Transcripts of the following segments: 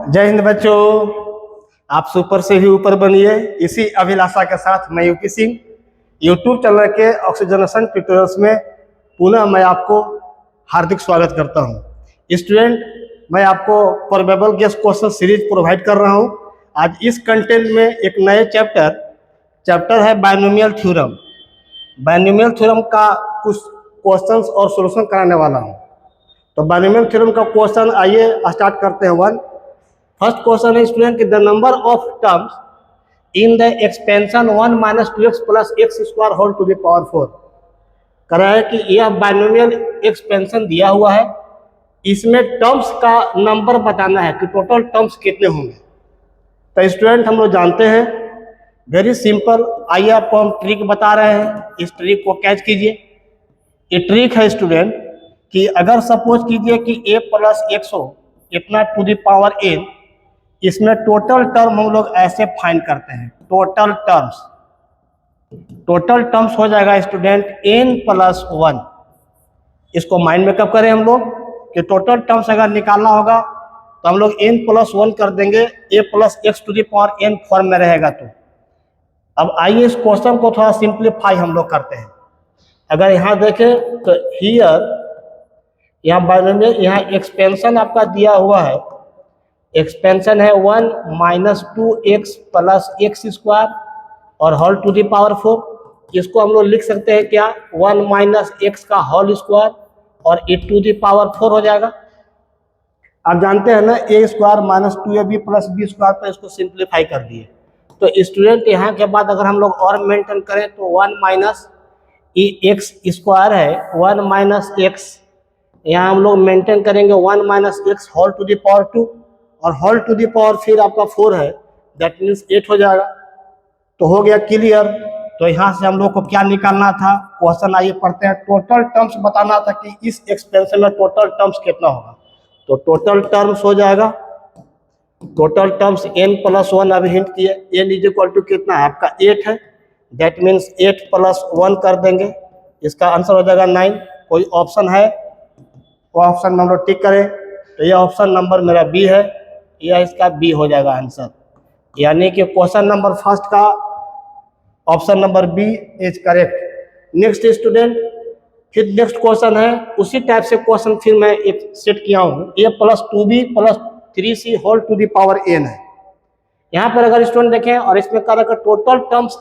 जय हिंद बच्चों, आप सुपर से ही ऊपर बनिए। इसी अभिलाषा के साथ मैं यूपी सिंह यूट्यूब चैनल के ऑक्सीजनेशन ट्यूटोरियल्स में पुनः मैं आपको हार्दिक स्वागत करता हूं। स्टूडेंट, मैं आपको probable guess question series provide कर रहा हूं। आज इस कंटेंट में एक नए चैप्टर है बायनोमियल थ्योरम। बायनोमियल थ्योरम का कुछ क्वेश्चंस और सॉल्यूशन कराने वाला हूं। तो बायनोमियल थ्योरम का क्वेश्चन आइए स्टार्ट करते हैं। फर्स्ट क्वेश्चन है स्टूडेंट कि the number of terms in the expansion 1 minus 2x plus x square whole to the power 4। कह रहा है कि यह बायनोमियल एक्सपेंशन दिया हुआ है, इसमें टर्म्स का नंबर बताना है कि टोटल टर्म्स कितने होंगे। तो स्टूडेंट हम लोग जानते हैं, वेरी सिंपल। आइए आपको हम ट्रिक बता रहे हैं, इस ट्रिक को कैच कीजिए। ये ट्रिक है स्टूडेंट कि अगर सपोज कीजिए कि a प्लस एक्स हो इतना टू द पावर n, इसमें टोटल टर्म हम लोग ऐसे फाइंड करते हैं। टोटल टर्म्स हो जाएगा स्टूडेंट n प्लस 1। इसको माइंड में कब करें हम लोग कि टोटल टर्म्स अगर निकालना होगा तो हम लोग n प्लस 1 कर देंगे, a plus x to the power n form में रहेगा। तो अब आइए इस क्वेश्चन को थोड़ा सिंप्लीफाई हम लोग करते हैं। अगर यहाँ देखें तो यहाँ बायनोमियल, यहाँ एक्सपेंशन आपका दिया हुआ है। एक्सपेंशन है 1 minus 2x plus x square और होल टू द पावर 4। इसको हम लोग लिख सकते हैं क्या, 1 माइनस एक्स का होल स्क्वायर और e टू द पावर 4 हो जाएगा। आप जानते हैं ना, a square minus 2ab plus b square पर इसको सिंप्लीफाई कर दिए। तो स्टूडेंट यहाँ के बाद अगर हम लोग और मेंटेन करें तो 1 माइनस एक्स स्क्वायर है, 1 माइनस एक्स, यहाँ हम लोग मेंटेन करेंगे 1 minus x whole to the power 2 और होल टू दी पावर फिर आपका 4 है, दैट मीन्स 8 हो जाएगा। तो हो गया क्लियर। तो यहाँ से हम लोग को क्या निकालना था, क्वेश्चन आइए पढ़ते हैं। टोटल टर्म्स बताना था कि इस एक्सपेंशन में टोटल टर्म्स कितना होगा। तो टोटल टर्म्स हो जाएगा, टोटल टर्म्स n प्लस 1 अभी हिंट किए, n इज इक्वल टू कितना है आपका 8 है, दैट मीन्स 8 प्लस 1 कर देंगे, इसका आंसर हो जाएगा 9। कोई ऑप्शन है, वो ऑप्शन हम लोग टिक करें। तो यह ऑप्शन नंबर मेरा बी है, यह इसका बी हो जाएगा आंसर। यानी कि क्वेश्चन नंबर फर्स्ट का option number B is correct. Next student, फिर नेक्स्ट क्वेश्चन है, उसी टाइप से क्वेश्चन फिर मैं एक सेट किया हूँ। a plus 2b plus 3c whole to the power n है। यहाँ पर अगर स्टूडेंट देखें और इसमें कह रहा है टोटल टर्म्स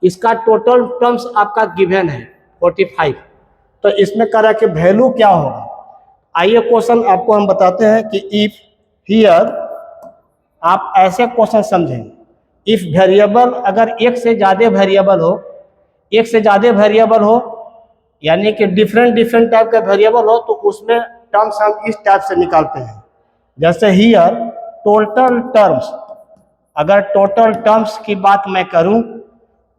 इसका टोटल टर्म्स आपका गिवन है 45। तो इसमें कह रहा है कि वैल्यू क्या होगा। आइए क्वेश्चन आपको हम बताते हैं कि इफ हियर, आप ऐसे क्वेश्चन समझें, इफ वेरिएबल अगर एक से ज़्यादा वेरिएबल हो, यानी कि डिफरेंट टाइप का वेरिएबल हो, तो उसमें टर्म्स हम इस टाइप से निकालते हैं। जैसे हियर टोटल टर्म्स, अगर टोटल टर्म्स की बात मैं करूं,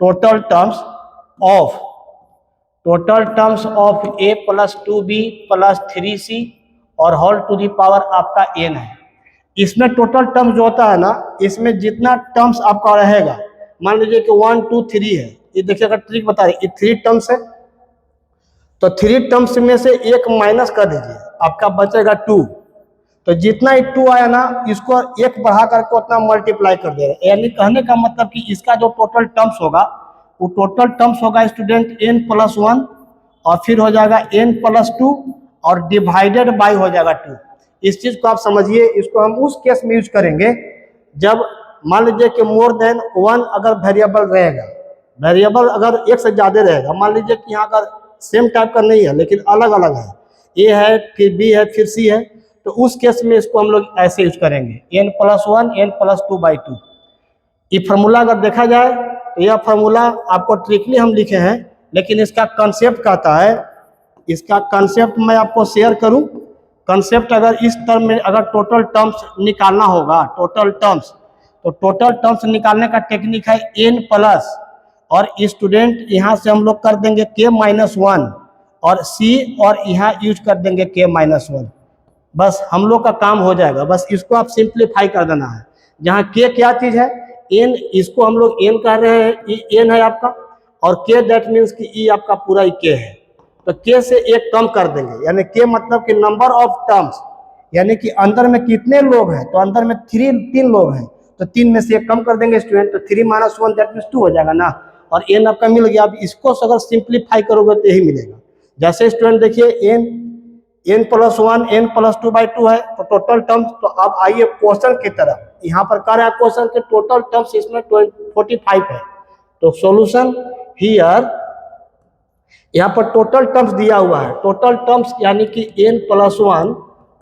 total terms of a plus 2b plus 3c और होल टू दी पावर आपका n है। इसमें टोटल टर्म्स जो होता है ना, इसमें जितना टर्म्स आपका रहेगा, मान लीजिए कि 1 2 3 है, ये देखिए अगर ट्रिक बता रही, ये 3 टर्म्स है, तो 3 टर्म्स में से एक माइनस कर दीजिए, आपका बचेगा 2। तो जितना ही 2 आया ना, इसको एक बढ़ा करके उतना मल्टीप्लाई कर देगा। यानी कहने का मतलब कि इसका जो टोटल टर्म्स होगा, वो टोटल टर्म्स होगा स्टूडेंट n प्लस 1 और फिर हो जाएगा n प्लस 2 और डिवाइडेड बाई हो जाएगा 2। इस चीज को आप समझिए। इसको हम उस केस में यूज करेंगे जब मान लीजिए कि मोर देन 1 अगर वेरिएबल रहेगा, वेरिएबल अगर एक से ज्यादा रहेगा, मान लीजिए कि यहाँ अगर सेम टाइप का नहीं है लेकिन अलग अलग है, a है फिर b है फिर c है, तो उस केस में इसको हम लोग ऐसे यूज करेंगे n plus 1 n plus 2 by 2। ये फार्मूला अगर देखा जाए तो यह फार्मूला आपको ट्रिकली हम लिखे हैं, लेकिन इसका कंसेप्ट कहता है, इसका कंसेप्ट मैं आपको शेयर करूं। कंसेप्ट अगर इस टर्म में अगर टोटल टर्म्स निकालना होगा, टोटल टर्म्स निकालने का टेक्निक है n प्लस, और स्टूडेंट यहाँ से हम लोग कर देंगे k माइनस 1 और c, और यहाँ यूज कर देंगे k माइनस 1। बस हम लोग का काम हो जाएगा। बस इसको आप सिंप्लीफाई कर देना है। जहाँ k क्या चीज है, n, इसको हम लोग n कह रहे हैं, n है आपका, और k दैट मीन्स कि e आपका पूरा ही k है। तो k से एक कम कर देंगे, यानी k मतलब कि नंबर ऑफ टर्म्स, यानी कि अंदर में कितने लोग हैं, तो अंदर में तीन लोग हैं, तो 3 में से 1 कम कर देंगे स्टूडेंट, तो 3 - 1 दैट मीन्स 2 हो जाएगा ना, और n आपका मिल गया। अब इसको अगर सिंप्लीफाई करोगे तो यही मिलेगा। जैसे स्टूडेंट देखिए n + 1 n + 2/2 है, तो टोटल टर्म्स। तो अब आइए क्वेश्चन की तरफ, यहाँ पर कह रहा है क्वेश्चन के टोटल टर्म्स इसमें 45 है, तो सॉल्यूशन हियर, यहाँ पर टोटल टर्म्स दिया हुआ है, टोटल टर्म्स यानी कि n + 1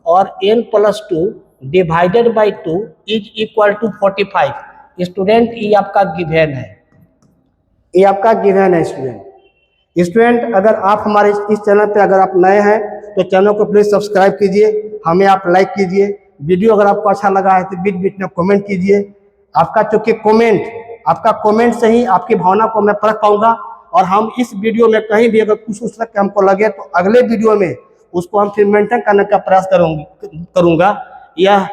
और n + 2 divided by 2 is equal to 45। Student ये आपका गिवन है, ये आपका गिवन है स्टूडेंट। अगर आप हमारे इस चैनल पे अगर आप नए हैं तो चैनल को प्लीज सब्सक्राइब कीजिए, हमें आप लाइक कीजिए, वीडियो अगर आपको अच्छा लगा है तो बीच बीच में कमेंट कीजिए। आपका चूंकि आपका कमेंट से ही आपकी भावना को मैं परख पाऊंगा, और हम इस वीडियो में कहीं भी अगर कुछ उस तरह हमको लगे तो अगले वीडियो में उसको हम फिर मेंटेन करने का प्रयास करूंगा, यह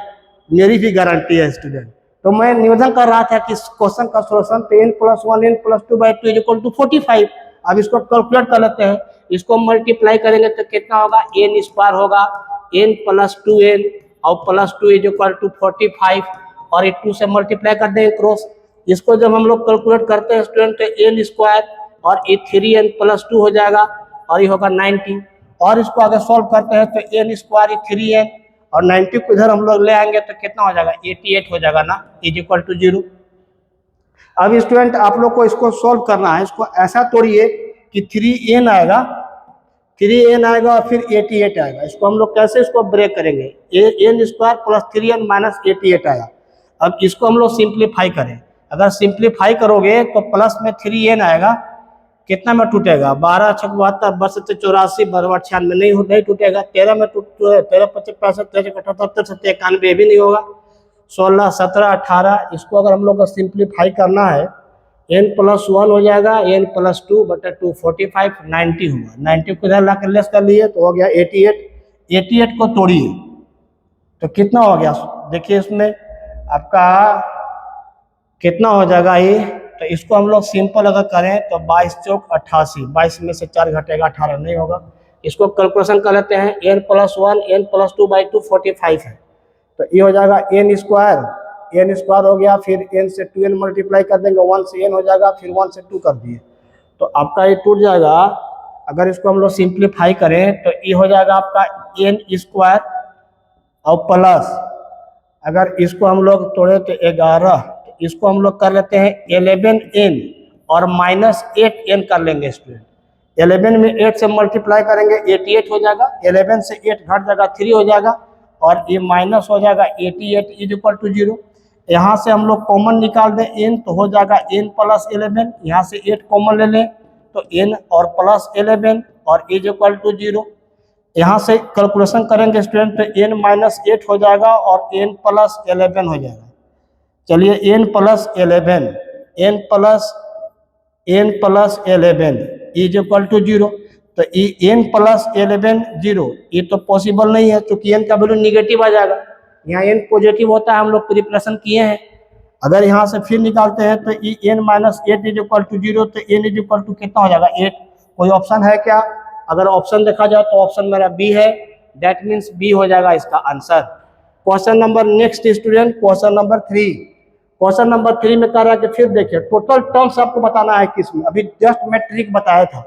मेरी भी गारंटी है स्टूडेंट। तो मैं निवेदन कर रहा था कि इस क्वेश्चन का सोल्यूशन तो n + 1 n + 2/2 इक्वल टू 45। अब इसको कैलकुलेट कर लेते हैं, इसको मल्टीप्लाई करेंगे तो कितना होगा, n² होगा, n + 2n और +2 इज इक्वल टू 45, और ये 2 से मल्टीप्लाई कर देंगे क्रॉस। इसको जब हम लोग कैलकुलेट करते हैं स्टूडेंट तो n² और ये 3n + 2 हो जाएगा, और ये होगा 90, और इसको अगर सॉल्व करते हैं तो n² 3n और 90 को इधर हम लोग ले आएंगे तो कितना हो जाएगा, 88 हो जाएगा ना, इज इक्वल टू 0। अब स्टूडेंट आप लोग को इसको सॉल्व करना है, इसको ऐसा तोड़िए कि 3n आएगा और फिर 88 आएगा। इसको हम लोग कैसे इसको ब्रेक करेंगे, n² + 3n - 88 आया। अब इसको हम लोग सिंप्लीफाई करें, अगर सिंप्लीफाई करोगे तो प्लस में 3n आएगा, कितना में टूटेगा, 12 × 6 = 72, 12 × 84, 12 × 96 नहीं टूटेगा, 13 में 13 × 5 = 65, 13 × 78 = 91 भी नहीं होगा, 16 17 18। इसको अगर हम लोग को सिंप्लीफाई करना है, n + 1 हो जाएगा, n + 2/2 45, 90 होगा, 90 को इधर ला कर लेस कर लिए तो हो गया 88। 88 को तोड़िए तो कितना हो गया, देखिए इसमें आपका कितना हो जाएगा ये, तो इसको हम लोग सिंपल अगर करें तो 22 × 4 = 88, 22 में से 4 घटेगा 18 नहीं होगा। इसको कैलकुलेशन कर लेते हैं, n + 1 n + 2/2 45 है, तो ये हो जाएगा n² हो गया, फिर n से 2n मल्टीप्लाई कर देंगे, 1 से n हो जाएगा, फिर 1 से 2 कर दिए तो आपका ये टूट जाएगा। अगर इसको हम लोग सिंप्लीफाई करें तो ये हो जाएगा आपका n² और प्लस, अगर इसको हम लोग तोड़े तो 11, इसको हम लोग कर लेते हैं 11n और -8n कर लेंगे स्टूडेंट। 11 में 8 से मल्टीप्लाई करेंगे 88 हो जाएगा, 11 से 8 घट जाएगा 3 हो जाएगा, और ये माइनस हो जाएगा 88 इज इक्वल टू 0। यहाँ से हम लोग कॉमन निकाल दें n, तो हो जाएगा n + 11, यहाँ से 8 कॉमन ले लें तो n और +11 और इज इक्वल टू 0। यहाँ से कैलकुलेशन करेंगे स्टूडेंट तो n - 8 हो जाएगा और n + 11 हो जाएगा। चलिए n + 11 इज इक्वल टू 0, तो n + 11 0 ये तो पॉसिबल नहीं है क्योंकि n का वैल्यू निगेटिव आ जाएगा, यहाँ n पॉजिटिव होता है, हम लोग प्रिपरेशन किए हैं। अगर यहाँ से फिर निकालते हैं तो n - 8 इज इक्वल टू 0, तो n इज इक्वल टू कितना हो जाएगा 8। कोई ऑप्शन है क्या, अगर ऑप्शन देखा जाए तो ऑप्शन मेरा बी है, दैट मीन्स बी हो जाएगा इसका answer. Question number next student, question number 3। Question number 3 में कह रहा है कि फिर देखिए टोटल टर्म्स आपको बताना है किसमें, अभी जस्ट मैं ट्रिक बताया था।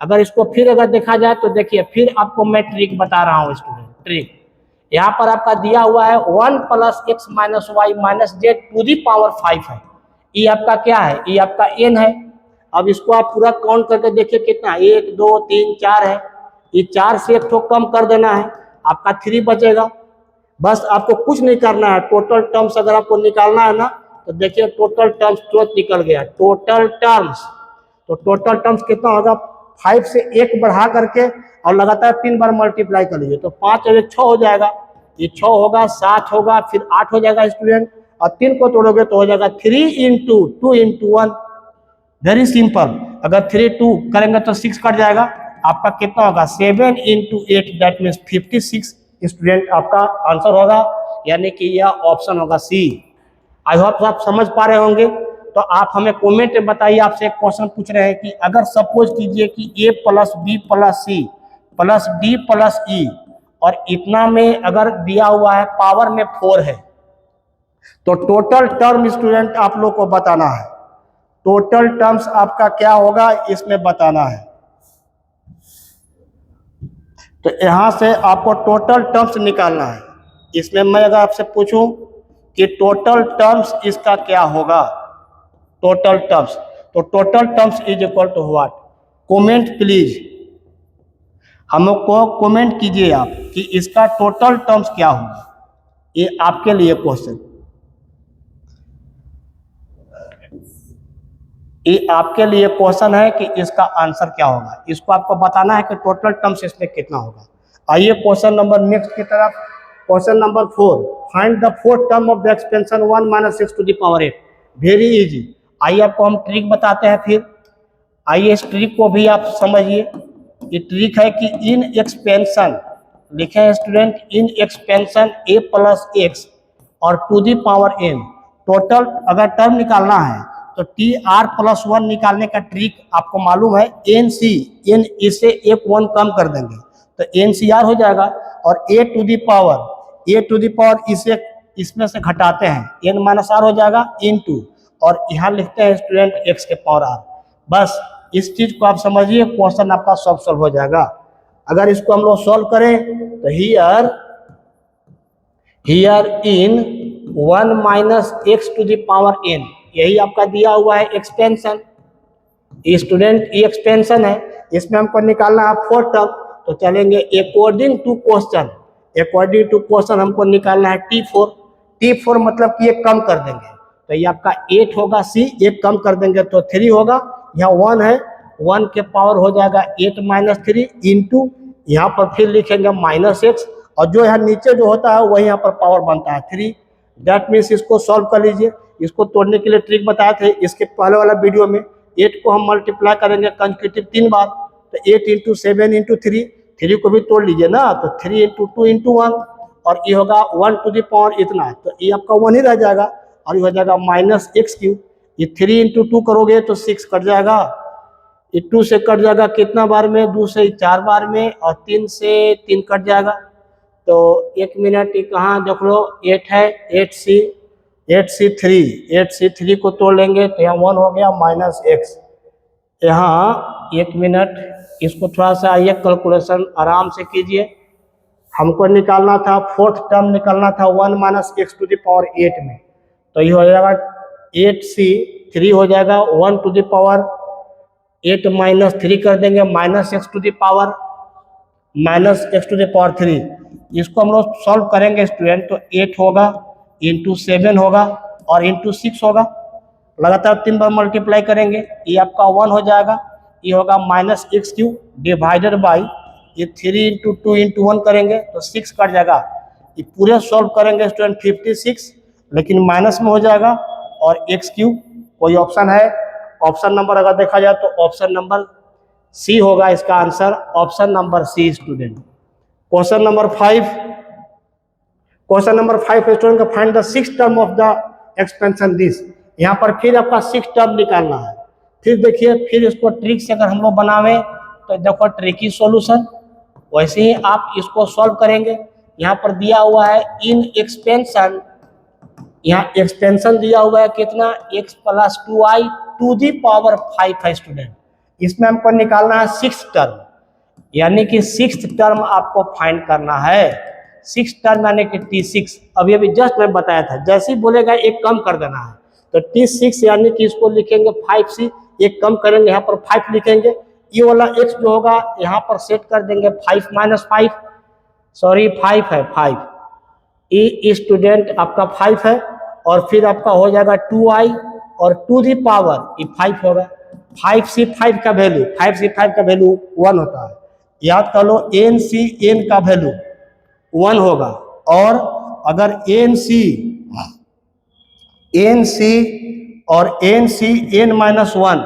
अगर इसको फिर अगर देखा जाए तो देखिए फिर आपको मैं ट्रिक बता रहा हूँ स्टूडेंट। ट्रिक यहाँ पर आपका दिया हुआ है 1 + x - y - z to the power 5 है, ये आपका क्या है, ये आपका n है। अब इसको आप पूरा काउंट करके देखिए कितना, 1 2 3 4 है, ये 4 से एक ठो कम कर देना है, आपका 3 बचेगा। बस आपको कुछ नहीं करना है, टोटल टर्म्स अगर आपको निकालना है ना तो देखिए टोटल टर्म्स तुरंत निकल गया, टोटल टर्म्स। तो टोटल टर्म्स कितना होगा, 5 से 1 बढ़ा करके और लगातार 3 बार मल्टीप्लाई कर लीजिए तो 5 और 1 6 हो जाएगा, ये 6 होगा, 7 होगा, फिर 8 हो जाएगा स्टूडेंट, और 3 को तोड़ोगे तो हो जाएगा 3 × 2 × 1। वेरी सिंपल, अगर 3 2 करेंगे तो 6 कट जाएगा, आपका कितना होगा 7 × 8 दैट मीन्स 56 स्टूडेंट आपका आंसर होगा, यानी कि यह ऑप्शन होगा सी। आई होप आप समझ पा रहे होंगे। तो आप हमें कमेंट में बताइए, आपसे एक क्वेश्चन पूछ रहे हैं कि अगर सपोज कीजिए कि a + b + c + d + e और इतना में अगर दिया हुआ है पावर में 4 है, तो टोटल टर्म स्टूडेंट आप लोग को बताना है। टोटल टर्म्स आपका क्या होगा इसमें बताना है। तो यहां से आपको टोटल टर्म्स निकालना है। इसमें मैं अगर आपसे पूछूं कि टोटल टर्म्स इसका क्या होगा, टोटल टर्म्स, तो total terms is equal to what? Comment please, हमको कमेंट कीजिए आप कि इसका टोटल टर्म्स क्या होगा। ये आपके लिए क्वेश्चन, ये आपके लिए क्वेश्चन है कि इसका आंसर क्या होगा। इसको आपको बताना है कि टोटल टर्म्स इसमें कितना होगा। आइए क्वेश्चन नंबर नेक्स्ट की तरफ। Question number 4, find the fourth term of the expansion 1 - 6 to the power 8। Very easy. आइए आपको हम ट्रिक बताते हैं फिर। आइए इस ट्रिक को भी आप समझिए। ये ट्रिक है कि इन एक्सपेंशन, लिखे हैं student, in expansion a plus X और to the power n, total अगर टर्म निकालना है तो TR+1 निकालने का ट्रिक आपको मालूम है। NC, n इससे एक 1 कम कर देंगे तो NCR हो जाएगा, और a टू दी पावर इसे इसमें से घटाते हैं, n - r हो जाएगा इनटू, और यहाँ लिखते हैं स्टूडेंट x के पावर r। बस इस चीज को आप समझिए, क्वेश्चन आपका सब सॉल्व हो जाएगा। अगर इसको हम लोग सॉल्व करें तो here in 1 - x to the power n, यही आपका दिया हुआ है एक्सपेंशन। स्टूडेंट ये एक्सपेंशन है, इसमें हमको निकालना है फोर्थ टर्म। तो चलेंगे अकॉर्डिंग टू क्वेश्चन हमको निकालना है T4 मतलब कि ये कम कर देंगे, तो ये आपका 8 होगा। C एक कम कर देंगे तो 3 होगा। यहाँ 1 है, 1 के पावर हो जाएगा 8 - 3 इंटू, यहाँ पर फिर लिखेंगे -x, और जो यहाँ नीचे जो होता है वही यहाँ पर पावर बनता है 3। दैट मीन्स इसको सॉल्व कर लीजिए। इसको तोड़ने के लिए ट्रिक बताए थे इसके पहले वाला वीडियो में। 8 को हम मल्टीप्लाई करेंगे कंसेक्यूटिव 3 बार, तो 8 × 7 × 3, 3 को भी तोड़ लीजिए ना, तो 3 × 2 × 1, और ये होगा 1 टू द पावर इतना, तो ये आपका 1 ही रह जाएगा, और ये हो जाएगा -x³। ये 3 × 2 करोगे तो 6 कट जाएगा, ये 2 से कट जाएगा कितना बार में? 2 से 4 बार में, और 3 से 3 कट जाएगा। तो 1 मिनट, ये कहाँ देख लो, 8 है, 8C3 को तोड़ लेंगे तो यहाँ 1 हो गया -x। यहाँ 1 मिनट, इसको थोड़ा सा आइए कैलकुलेशन आराम से कीजिए। हमको निकालना था फोर्थ टर्म, निकालना था 1 - x टू द पावर 8 में, तो ये हो जाएगा 8C3 हो जाएगा 1 टू द पावर 8 - 3 कर देंगे, -x टू द पावर 3। इसको हम लोग सॉल्व करेंगे स्टूडेंट, तो 8 होगा इंटू 7 होगा और इंटू 6 होगा, लगातार 3 बार मल्टीप्लाई करेंगे, ये आपका 1 हो जाएगा। ये होगा -x³ डिवाइडेड बाई, ये 3 × 2 × 1 करेंगे तो 6 कट जाएगा। ये पूरे सॉल्व करेंगे स्टूडेंट 56, लेकिन माइनस में हो जाएगा, और x³ कोई ऑप्शन है, ऑप्शन नंबर अगर देखा जाए तो ऑप्शन नंबर सी होगा इसका answer, option number C student. Question number 5 student का find the 6th term of the expansion this. यहाँ पर फिर आपका 6 टर्म निकालना है। फिर देखिए, फिर इसको ट्रिक से अगर हम लोग बनावे तो देखो ट्रिकी सॉल्यूशन, वैसे ही आप इसको सॉल्व करेंगे। यहाँ पर दिया हुआ है इन एक्सपेंशन, यहाँ एक्सपेंशन दिया हुआ है कितना, x + 2i to the power 5 है स्टूडेंट। इसमें हमको निकालना है 6th टर्म, यानी कि 6th टर्म आपको फाइंड करना है। 6th टर्म यानी कि T6। अभी जस्ट मैं बताया था, जैसे ही बोलेगा एक कम कर देना है, तो T6 यानी कि इसको लिखेंगे 5C, एक कम करेंगे, यहाँ पर 5 लिखेंगे। ये वाला x जो होगा यहाँ पर सेट कर देंगे 5 - 5, सॉरी 5 है, 5 ये स्टूडेंट आपका 5 है, और फिर आपका हो जाएगा 2i और टू दी पावर ये 5 होगा। 5C5 का वैल्यू 1 होता है, याद कर लो। NCN का वैल्यू 1 होगा, और अगर NC और NCN-1,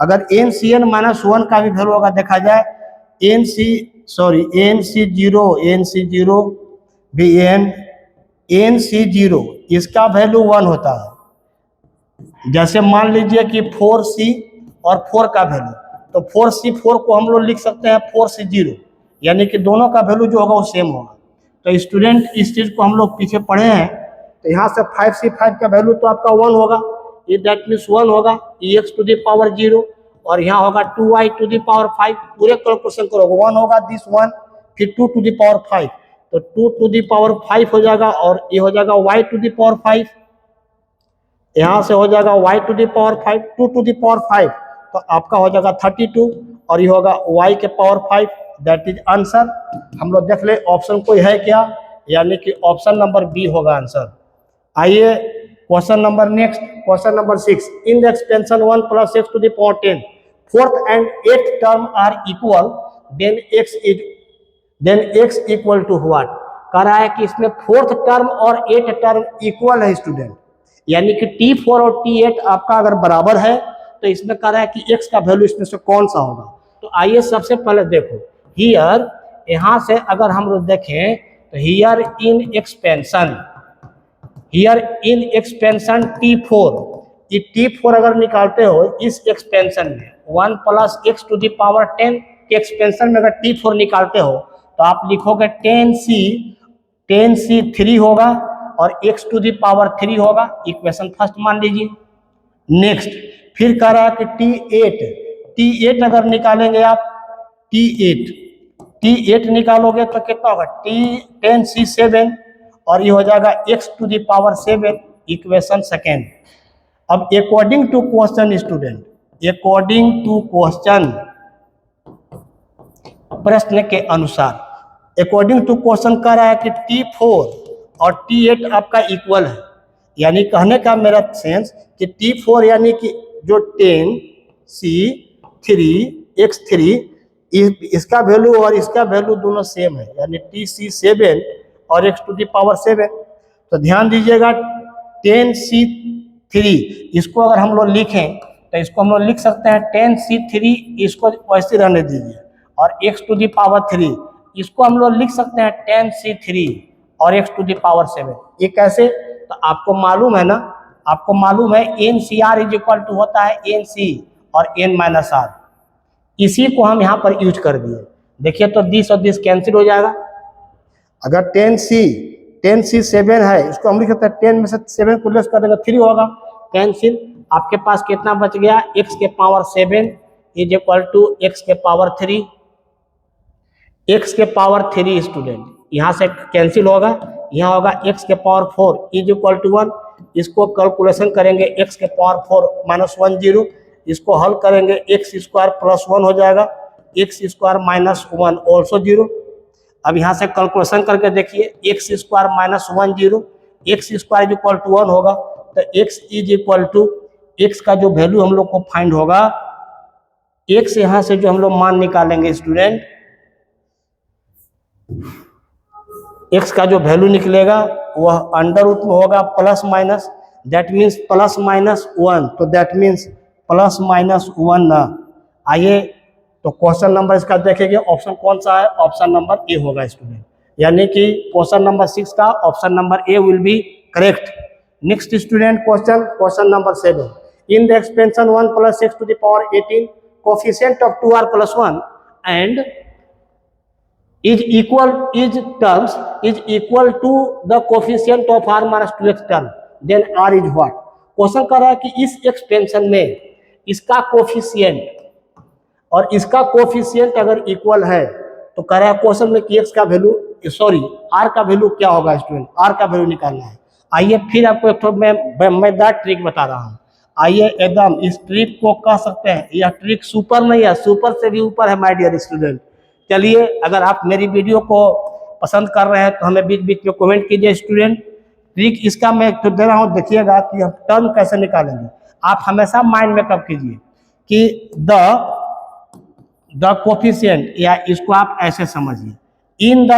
अगर NCN-1 का भी वैल्यू होगा देखा जाए, NC0 भी NC0 इसका वैल्यू 1 होता है। जैसे मान लीजिए कि 4C और 4 का वैल्यू, तो 4C4 को हम लोग लिख सकते हैं 4C0, यानी कि दोनों का वैल्यू जो होगा वो सेम होगा। तो स्टूडेंट इस चीज़ को हम लोग पीछे पढ़े हैं, तो यहाँ से 5c5 का वैल्यू तो आपका 1 होगा, ये दैट मीन्स 1 होगा, एक्स टू द पावर 0, और यहाँ होगा 2y टू द पावर 5, पूरे कैलकुलेशन करोगे 1 होगा, दिस 1, फिर 2 टू द पावर 5, तो 2 टू द पावर 5 हो जाएगा, और ये हो जाएगा y टू द पावर 5, यहाँ से हो जाएगा y to the power 5, 2 to the power 5, तो आपका हो जाएगा 32, और ये होगा y के पावर 5, दैट इज आंसर। हम लोग देख ले ऑप्शन कोई है क्या, यानी कि ऑप्शन नंबर बी होगा आंसर। आइए question number next, question number 6, in the expansion 1 plus x to the power 10, fourth and eighth term are equal, then x equal to what. कह रहा है कि इसमें फोर्थ टर्म और एट टर्म इक्वल है student, यानी कि T4 और T8 आपका अगर बराबर है तो इसमें कह रहा है कि x का वैल्यू इसमें से कौन सा होगा। तो आइए सबसे पहले देखो हियर, यहाँ से अगर हम लोग देखें तो हियर इन एक्सपेंशन T4, ये T4 अगर निकालते हो इस एक्सपेंशन में 1 plus x to the power 10 के एक्सपेंशन में अगर T4 निकालते हो तो आप लिखोगे 10C 3 होगा और x टू दी पावर 3 होगा, इक्वेशन फर्स्ट मान लीजिए। नेक्स्ट फिर कह रहा है कि T8 अगर निकालेंगे आप, T8 निकालोगे तो कितना होगा 10C 7, और ये हो जाएगा x to the power 7, equation second. अब according to question student, according to question, प्रश्न के अनुसार, अकॉर्डिंग टू क्वेश्चन कह रहा है कि T4 और T8 आपका इक्वल है, यानी कहने का मेरा सेंस कि T4 यानी कि जो 10C3 इसका वैल्यू और इसका वैल्यू दोनों सेम है, यानी TC7 और x टू दी पावर 7। तो ध्यान दीजिएगा 10C3 इसको अगर हम लोग लिखें तो इसको हम लोग लिख सकते हैं 10C3, इसको वैसे रहने दीजिए, और x टू दी पावर 3 इसको हम लोग लिख सकते हैं 10C3 और x टू दी पावर 7। ये कैसे, तो आपको मालूम है ना, आपको मालूम है NCR इज इक्वल टू होता है NC और N माइनस R, इसी को हम यहाँ पर यूज कर दिए। देखिए तो दिस और दिस कैंसिल हो जाएगा। अगर 10C7 है, इसको हम लिख सकते हैं 10 में से 7 को लेस कर देंगे 3 होगा, कैंसिल। आपके पास कितना बच गया, x के power 7 is equal to x के पावर 3, x के पावर 3 स्टूडेंट यहाँ से कैंसिल होगा, यहाँ होगा x के पावर 4 इज इक्वल टू 1, इसको कैलकुलेशन करेंगे x के पावर 4 माइनस 1 0, इसको हल करेंगे x स्क्वायर प्लस 1 हो जाएगा, x स्क्वायर माइनस 1 ऑल्सो 0। अब यहाँ से कैलकुलेशन करके देखिए x square minus 1 0, x square is equal to 1 होगा, तो x is equal to x का जो वैल्यू हम लोग को फाइंड होगा, x यहाँ से जो हम लोग मान निकालेंगे स्टूडेंट, x का जो वैल्यू निकलेगा वह अंडर रूट में होगा plus minus, that means plus minus 1, तो दैट मीन्स प्लस माइनस 1 ना। आइए तो क्वेश्चन नंबर इसका देखेंगे, ऑप्शन कौन सा है, ऑप्शन नंबर ए होगा स्टूडेंट, यानी कि क्वेश्चन नंबर 6 का option number A will be correct. Next student question number 7, in the expansion 1 plus x to the power 18, coefficient of 2r plus 1 and is equal to the coefficient of r minus 2x term, then r is what। Question कर रहा है कि इस expansion में इसका coefficient और इसका coefficient अगर इक्वल है तो कह रहा है क्वेश्चन में कि x का वैल्यू r का वैल्यू क्या होगा स्टूडेंट, r का वैल्यू निकालना है। आइए फिर आपको एक तो मैं ट्रिक बता रहा हूँ, आइए एकदम इस ट्रिक को कह सकते हैं, यह ट्रिक सुपर नहीं है, सुपर से भी ऊपर है माय डियर स्टूडेंट। चलिए अगर आप मेरी वीडियो को पसंद कर रहे हैं तो हमें बीच बीच में कमेंट कीजिए स्टूडेंट। ट्रिक इसका मैं तो दे रहा हूँ, देखिएगा कि हम टर्म कैसे निकालेंगे। आप हमेशा माइंड में कब कीजिए कि द कोफिशिएंट, या इसको आप ऐसे समझिए, इन द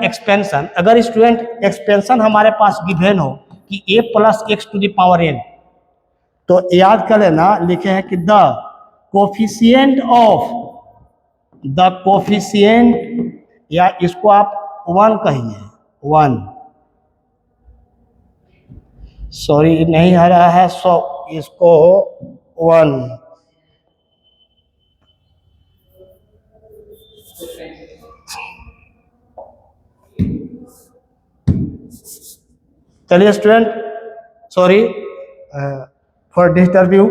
एक्सपेंशन अगर स्टूडेंट एक्सपेंशन हमारे पास गिवन हो कि a plus x to the power n, तो याद कर लेना लिखे हैं कि द कोफिशिएंट या इसको आप 1 कहिए, 1 सॉरी नहीं आ रहा है, इसको 1 चलिए student, sorry for disturb you.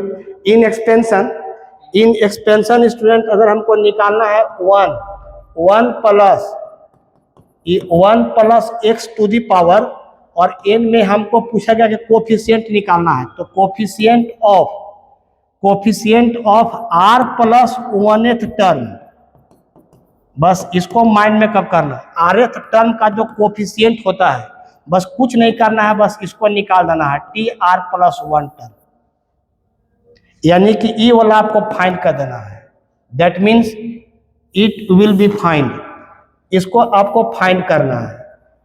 In expansion student अगर हमको निकालना है one plus x to the power, और एन में हमको पूछा गया कि कोफिशिएंट निकालना है, तो coefficient of r plus 1th term, बस इसको माइंड में कब करना है, rth टर्म का जो कोफिशिएंट होता है, बस कुछ नहीं करना है, बस इसको निकाल देना है, टी आर प्लस 1 टर्म, यानी कि ई वाला आपको फाइंड कर देना है। That means it will be find, इसको आपको फाइंड करना है,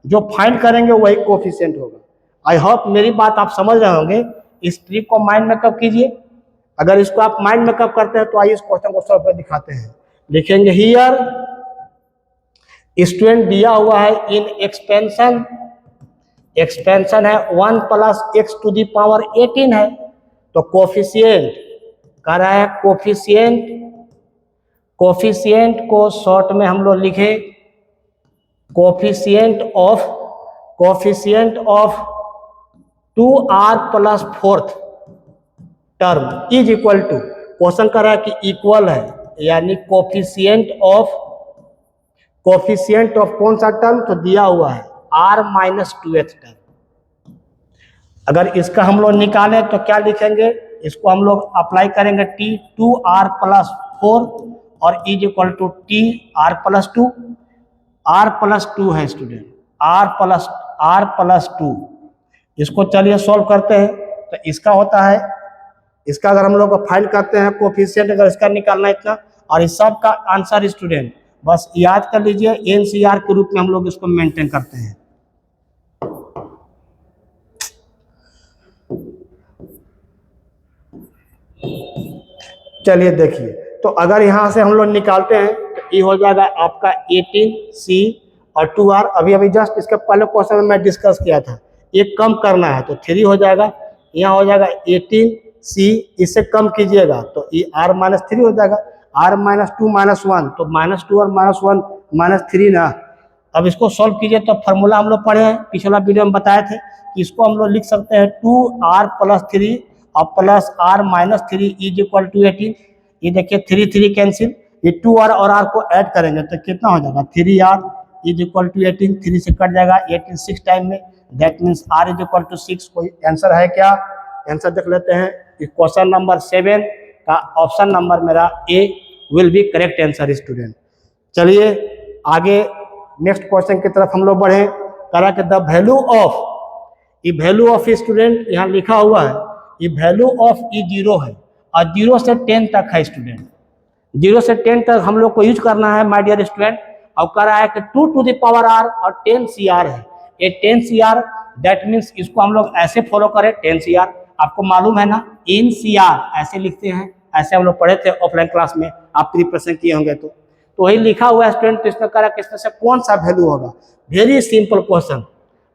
जो फाइंड करेंगे वही कोफिशिएंट होगा। आई होप मेरी बात आप समझ रहे होंगे। इस ट्रिक को माइंड में कब कीजिए, अगर इसको आप माइंड में कब करते हैं तो आइए इस क्वेश्चन को सॉल्व कर दिखाते हैं। लिखेंगे हियर स्टूडेंट दिया हुआ है इन एक्सपेंशन है 1 plus x to the power 18 है, तो कोफिशिएंट कह रहा है, कोफिशिएंट को शॉर्ट में हम लोग लिखे coefficient of 2r plus 4th term is equal to, question कर रहा है कि इक्वल है, यानी कोफिशिएंट ऑफ कौन सा टर्म, तो दिया हुआ है r माइनस 2th टर्म। अगर इसका हम लोग निकालें तो क्या लिखेंगे, इसको हम लोग अप्लाई करेंगे t 2r प्लस 4 और is equal to T r plus 2, r plus 2 है स्टूडेंट, r प्लस 2। इसको चलिए सॉल्व करते हैं। तो इसका होता है, इसका अगर हम लोग फाइंड करते हैं कोफिशिएंट, अगर इसका निकालना इतना, और इस सब का आंसर स्टूडेंट बस याद कर लीजिए, एनसीआर के रूप में हम लोग इसको मेंटेन करते हैं। चलिए देखिए, तो अगर यहां से हम लोग निकालते हैं तो ये हो जाएगा आपका 18c और 2r। अभी जस्ट इसके पहले क्वेश्चन में मैं डिस्कस किया था, एक कम करना है तो 3 हो जाएगा, यहाँ हो जाएगा 18c, इससे कम कीजिएगा तो ये r माइनस 3 हो जाएगा, r माइनस 2 माइनस 1, तो माइनस 2 और माइनस 1 माइनस 3 ना। अब इसको सॉल्व कीजिए तो फॉर्मूला हम लोग पढ़े हैं, पिछला वीडियो में बताए थे कि इसको हम लोग लिख सकते हैं 2r प्लस 3 और plus r minus 3 is equal to 18। ये देखिए 3 कैंसिल, ये 2r और r को ऐड करेंगे तो कितना हो जाएगा, 3r इज इक्वल टू 18, 3 से कट जाएगा 18 6 टाइम में, that means r is equal to 6। कोई आंसर है क्या, आंसर देख लेते हैं। क्वेश्चन नंबर 7 का ऑप्शन नंबर मेरा A will be correct answer student. चलिए आगे नेक्स्ट क्वेश्चन की तरफ हम लोग बढ़े। करा कि द वैल्यू ऑफ, ये वैल्यू ऑफ स्टूडेंट यहाँ लिखा हुआ है, ये वैल्यू ऑफ ई 0 है और 0 से 10 तक है स्टूडेंट, 0 से 10 तक हम लोग को यूज करना है माय डियर स्टूडेंट। अब कह रहा है कि 2 टू द पावर r और 10 CR है, ये 10 CR, दैट मीन्स इसको हम लोग ऐसे फॉलो करें, 10 CR आपको मालूम है ना, इन CR ऐसे लिखते हैं, ऐसे हम लोग पढ़े थे ऑफलाइन क्लास में, आप प्रिपरेशन किए होंगे तो वही लिखा हुआ है स्टूडेंट। तो इसमें कह रहा है कि इसमें से कौन सा वैल्यू होगा, वेरी सिंपल क्वेश्चन।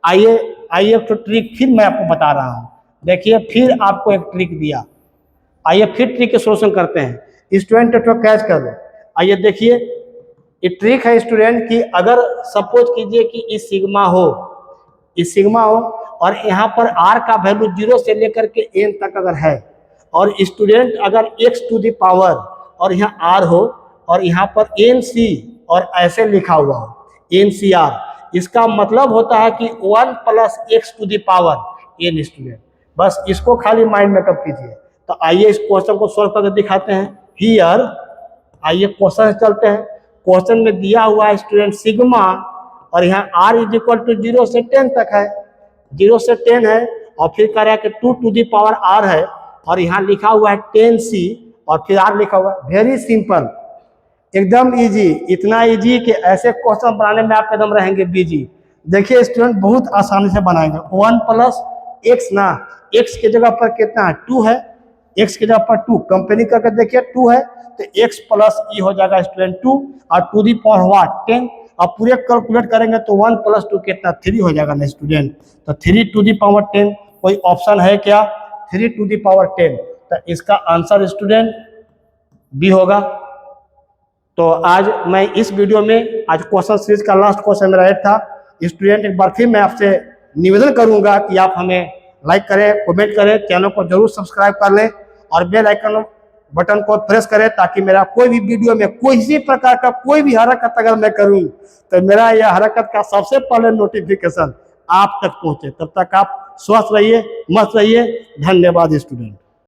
आइए एक तो ट्रिक फिर मैं आपको बता रहा हूँ, देखिए फिर आपको एक ट्रिक दिया, आइए फिर ट्रिक के सोल्यूशन करते हैं स्टूडेंट, तो कैच कर लो। आइए देखिए, ये ट्रिक है स्टूडेंट कि अगर सपोज कीजिए कि इस सिग्मा हो और यहाँ पर r का वैल्यू 0 से लेकर के n तक अगर है, और स्टूडेंट अगर x टू द पावर और यहाँ r हो और यहाँ पर nc और ऐसे लिखा हुआ हो ncr, इसका मतलब होता है कि 1 plus x to the power n student. बस इसको खाली माइंड में कब कीजिए। तो आइए इस क्वेश्चन को सॉल्व करके दिखाते हैं। हियर आइए क्वेश्चन चलते हैं। क्वेश्चन में दिया हुआ है स्टूडेंट सिग्मा और यहाँ r इज इक्वल टू 0 से 10 तक है, 0 से 10 है, और फिर कह रहा है कि 2 टू दी पावर r है और यहाँ लिखा हुआ है 10c और फिर r लिखा हुआ है। वेरी सिंपल, एकदम इजी, इतना इजी कि ऐसे क्वेश्चन बनाने में आप एकदम रहेंगे बिजी। देखिए स्टूडेंट बहुत आसानी से बनाएंगे। 1 प्लस एक्स ना, एक्स की जगह पर कितना है, 2 है, एक्स की जगह पर 2 कंपेयर करके देखिए 2 है, तो x प्लस ई हो जाएगा स्टूडेंट 2 और टू दी पावर व्हाट 10, और पूरे कैलकुलेट करेंगे तो 1 प्लस 2 कितना 3 हो जाएगा ना स्टूडेंट। तो 3 टू दी पावर 10 कोई ऑप्शन है क्या, 3 टू दी पावर 10, तो इसका आंसर स्टूडेंट बी होगा। तो आज मैं इस वीडियो में, आज क्वेश्चन सीरीज का लास्ट क्वेश्चन मेरा 8 था स्टूडेंट। एक बार फिर मैं आपसे निवेदन करूंगा कि आप हमें लाइक करें, कमेंट करें, चैनल को जरूर सब्सक्राइब कर लें और बेल आइकन बटन को प्रेस करें ताकि मेरा कोई भी वीडियो में किसी प्रकार का कोई भी हरकत अगर मैं करूं तो मेरा यह हरकत का सबसे पहले नोटिफिकेशन आप तक पहुंचे। तब तक आप स्वस्थ रहिए, मस्त रहिए। धन्यवाद स्टूडेंट।